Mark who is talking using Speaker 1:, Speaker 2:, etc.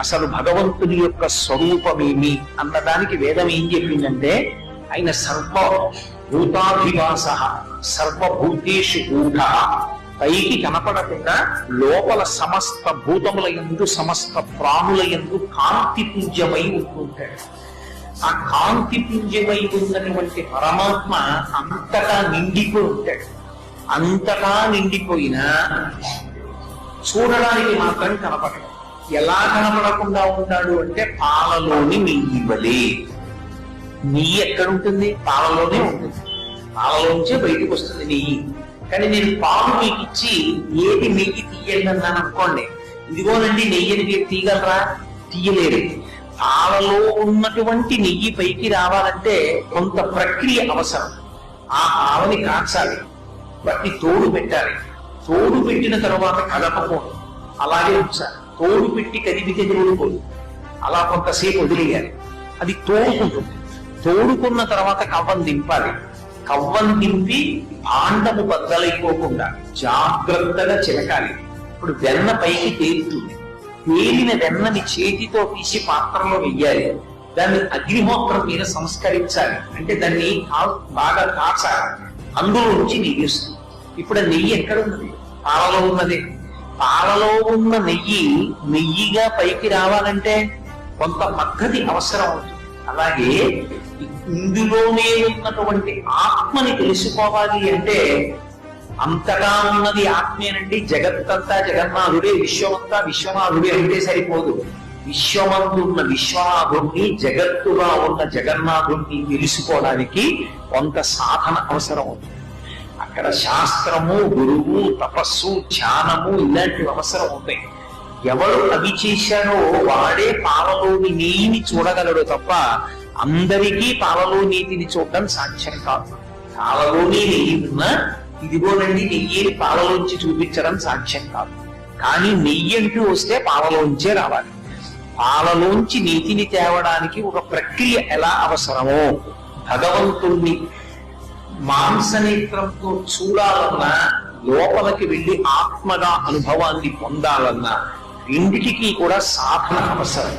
Speaker 1: అసలు భగవంతుని యొక్క స్వరూపమేమి అన్నదానికి వేదం ఏం చెప్పిందంటే ఆయన సర్వభూతాధివాస సర్వభూతేషు గూఢ, పైకి కనపడకుండా లోపల సమస్త భూతముల యందు సమస్త ప్రాణుల యందు కాంతి పుంజమై ఉంటుంటాడు. ఆ కాంతి పుంజమై ఉన్నటువంటి పరమాత్మ అంతటా నిండిపోయి ఉంటాడు. అంతటా నిండిపోయినా చూడడానికి మాత్రం కనపడదు. ఎలా కనపడకుండా ఉంటాడు అంటే పాలలోని నెయ్యి వలె. నెయ్యి ఎక్కడుంటుంది? పాలలోనే ఉంటుంది. పాలలోంచే బయటకు వస్తుంది నెయ్యి. కానీ నేను పాలు మీకు ఇచ్చి ఏది నెయ్యి తీయండి అన్నాను అనుకోండి, ఇదిగోనండి నెయ్యి అని మీరు తీయగలరా? తీయలేరు. పాలలో ఉన్నటువంటి నెయ్యి పైకి రావాలంటే కొంత ప్రక్రియ అవసరం. ఆ పాలని కాచాలి, వాటిని తోడు పెట్టాలి. తోడు పెట్టిన తర్వాత కదపకూడదు, అలాగే ఉంచాలి. తోడు పెట్టి కదిపితే తోడుకోదు, అలా కొంతసేపు వదిలేయాలి. అది తోడుకుంటుంది. తోడుకున్న తర్వాత కవ్వం దింపాలి. కవ్వం దింపి భాండము బద్దలైపోకుండా జాగ్రత్తగా చిలకాలి. ఇప్పుడు వెన్న పైకి తేలుతుంది. తేలిన వెన్నని చేతితో తీసి పాత్రలో వెయ్యాలి. దాన్ని అగ్నిహోత్రం మీద సంస్కరించాలి. అంటే దాన్ని బాగా కాచాలి. అందులో నుంచి నెయ్యి వస్తుంది. ఇప్పుడు ఆ నెయ్యి ఎక్కడ ఉన్నది? పాలలో ఉన్నది. పాలలో ఉన్న నెయ్యి నెయ్యిగా పైకి రావాలంటే కొంత పద్ధతి అవసరం అవుతుంది. అలాగే ఇందులోనే ఉన్నటువంటి ఆత్మని తెలుసుకోవాలి అంటే అంతగా ఉన్నది ఆత్మేనండి. జగత్తంతా జగన్నాథుడే, విశ్వమంతా విశ్వనాథుడే అంటే సరిపోదు. విశ్వమంతున్న విశ్వనాథుణ్ణి, జగత్తుగా ఉన్న జగన్నాథుణ్ణి తెలుసుకోవడానికి కొంత సాధన అవసరం అవుతుంది. అక్కడ శాస్త్రము, గురువు, తపస్సు, ధ్యానము ఇలాంటివి అవసరం అవుతాయి. ఎవరు అవి చేశారో వాడే పాలలోని నెయ్యిని చూడగలడు తప్ప అందరికీ పాలలో నీతిని చూడడం సాధ్యం కాదు. పాలలోని నెయ్యి ఉన్నా ఇదిగోనండి నెయ్యిని పాలలోంచి చూపించడం సాధ్యం కాదు. కానీ నెయ్యి అంటూ వస్తే పాలలోంచే రావాలి. పాలలోంచి నీతిని తేవడానికి ఒక ప్రక్రియ ఎలా అవసరమో భగవంతుణ్ణి మాంసనేత్రంతో చూడాలన్నా, లోపలికి వెళ్ళి ఆత్మగా అనుభవాన్ని పొందాలన్నా రెండిటికీ కూడా సాధన అవసరం.